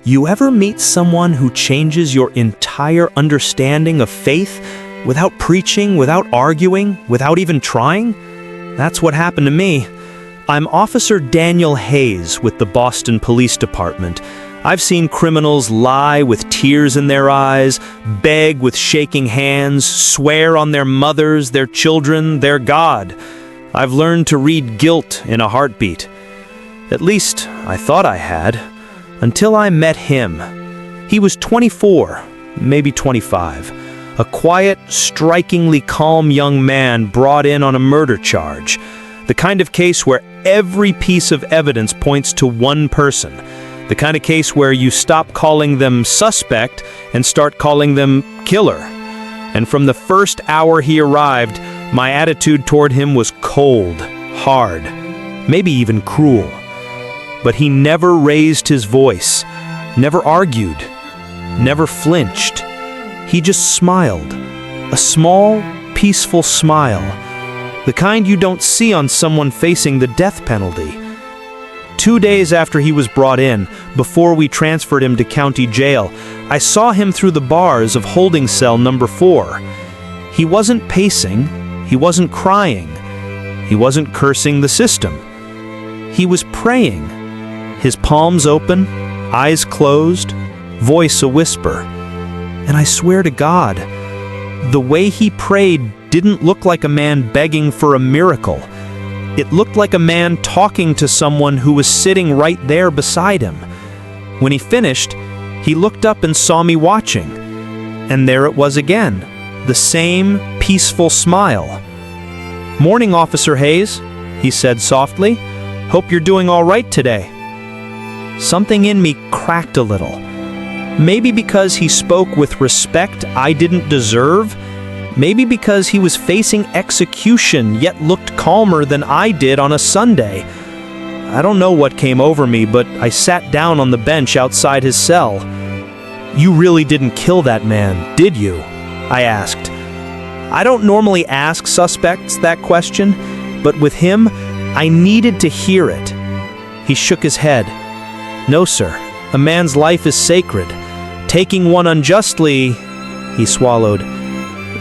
You ever meet someone who changes your entire understanding of faith without preaching, without arguing, without even trying? That's what happened to me. I'm Officer Daniel Hayes with the Boston Police Department. I've seen criminals lie with tears in their eyes, beg with shaking hands, swear on their mothers, their children, their God. I've learned to read guilt in a heartbeat. At least, I thought I had, until I met him. He was 24, maybe 25. A quiet, strikingly calm young man brought in on a murder charge. The kind of case where every piece of evidence points to one person. The kind of case where you stop calling them suspect and start calling them killer. And from the first hour he arrived, my attitude toward him was cold, hard, maybe even cruel. But he never raised his voice, never argued, never flinched. He just smiled, a small, peaceful smile, the kind you don't see on someone facing the death penalty. 2 days after he was brought in, before we transferred him to county jail, I saw him through the bars of holding cell number 4. He wasn't pacing, he wasn't crying, he wasn't cursing the system. He was praying, his palms open, eyes closed, voice a whisper. And I swear to God, the way he prayed didn't look like a man begging for a miracle. It looked like a man talking to someone who was sitting right there beside him. When he finished, he looked up and saw me watching. And there it was again, the same peaceful smile. "Morning, Officer Hayes," he said softly. "Hope you're doing all right today." Something in me cracked a little. Maybe because he spoke with respect I didn't deserve. Maybe because he was facing execution yet looked calmer than I did on a Sunday. I don't know what came over me, but I sat down on the bench outside his cell. "You really didn't kill that man, did you?" I asked. I don't normally ask suspects that question, but with him, I needed to hear it. He shook his head. "No, sir. A man's life is sacred. Taking one unjustly," he swallowed,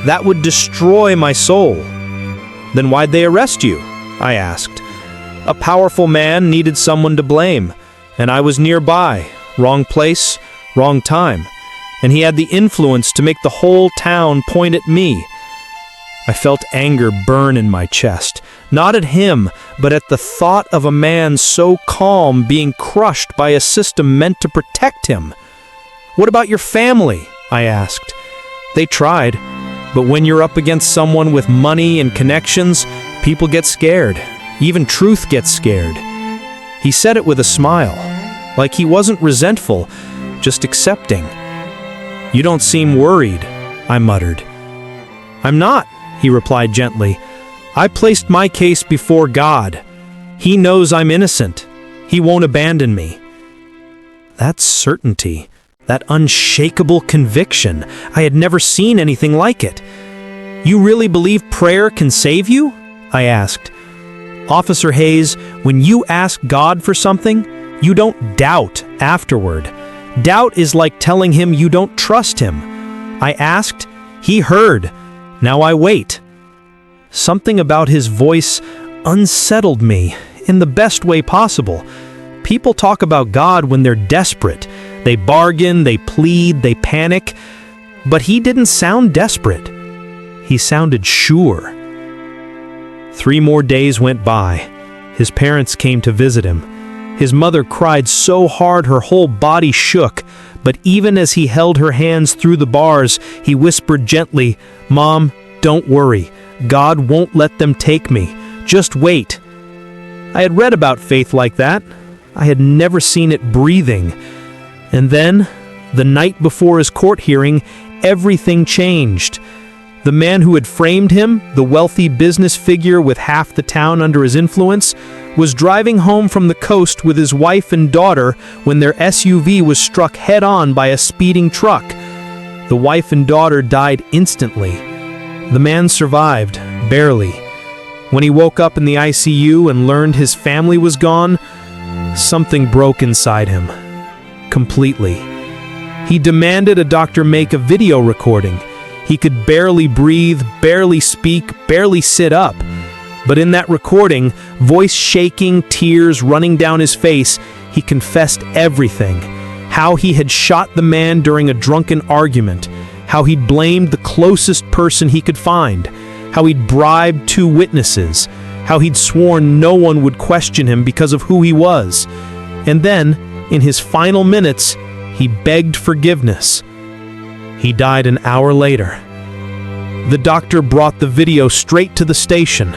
"that would destroy my soul." "Then why'd they arrest you?" I asked. "A powerful man needed someone to blame, and I was nearby. Wrong place, wrong time. And he had the influence to make the whole town point at me." I felt anger burn in my chest, not at him, but at the thought of a man so calm being crushed by a system meant to protect him. "What about your family?" I asked. "They tried, but when you're up against someone with money and connections, people get scared. Even truth gets scared." He said it with a smile, like he wasn't resentful, just accepting. "You don't seem worried," I muttered. "I'm not," he replied gently. "I placed my case before God. He knows I'm innocent. He won't abandon me." That certainty, that unshakable conviction, I had never seen anything like it. "You really believe prayer can save you?" I asked. "Officer Hayes, when you ask God for something, you don't doubt afterward. Doubt is like telling him you don't trust him. I asked, he heard. Now I wait." Something about his voice unsettled me in the best way possible. People talk about God when they're desperate. They bargain, they plead, they panic. But he didn't sound desperate. He sounded sure. 3 more days went by. His parents came to visit him. His mother cried so hard her whole body shook, but even as he held her hands through the bars, he whispered gently, "Mom, don't worry. God won't let them take me. Just wait." I had read about faith like that. I had never seen it breathing. And then, the night before his court hearing, everything changed. The man who had framed him, the wealthy business figure with half the town under his influence, was driving home from the coast with his wife and daughter when their SUV was struck head-on by a speeding truck. The wife and daughter died instantly. The man survived, barely. When he woke up in the ICU and learned his family was gone, something broke inside him. completely. He demanded a doctor make a video recording. He could barely breathe, barely speak, barely sit up. But in that recording, voice shaking, tears running down his face, he confessed everything. How he had shot the man during a drunken argument, how he'd blamed the closest person he could find, how he'd bribed 2 witnesses, how he'd sworn no one would question him because of who he was. And then, in his final minutes, he begged forgiveness. He died an hour later. The doctor brought the video straight to the station.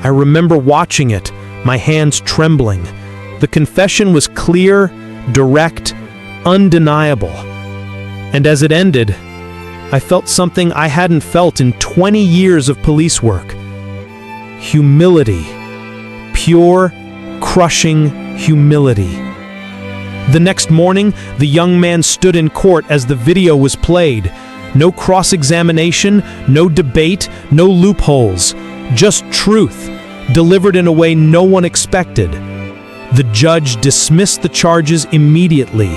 I remember watching it, my hands trembling. The confession was clear, direct, undeniable. And as it ended, I felt something I hadn't felt in 20 years of police work. Humility. Pure, crushing humility. The next morning, the young man stood in court as the video was played. No cross-examination, no debate, no loopholes. Just truth, delivered in a way no one expected. The judge dismissed the charges immediately.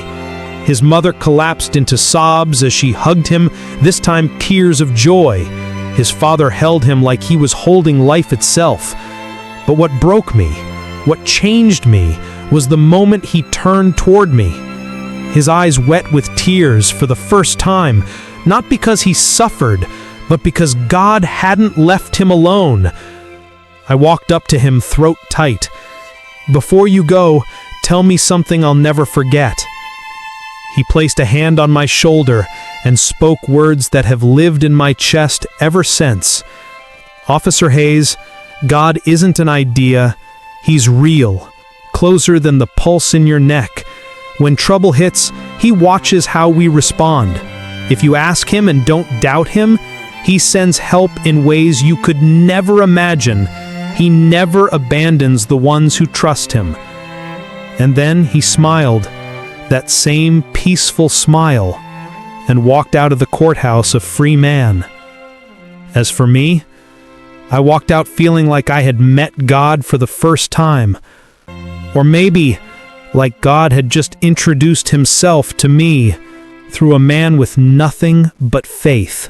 His mother collapsed into sobs as she hugged him, this time tears of joy. His father held him like he was holding life itself. But what broke me, what changed me, was the moment he turned toward me. His eyes wet with tears for the first time, not because he suffered, but because God hadn't left him alone. I walked up to him, throat tight. "Before you go, tell me something I'll never forget." He placed a hand on my shoulder and spoke words that have lived in my chest ever since. "Officer Hayes, God isn't an idea, He's real, closer than the pulse in your neck. When trouble hits, He watches how we respond. If you ask Him and don't doubt Him, He sends help in ways you could never imagine. He never abandons the ones who trust Him." And then he smiled, that same peaceful smile, and walked out of the courthouse a free man. As for me, I walked out feeling like I had met God for the first time. Or maybe like God had just introduced Himself to me through a man with nothing but faith.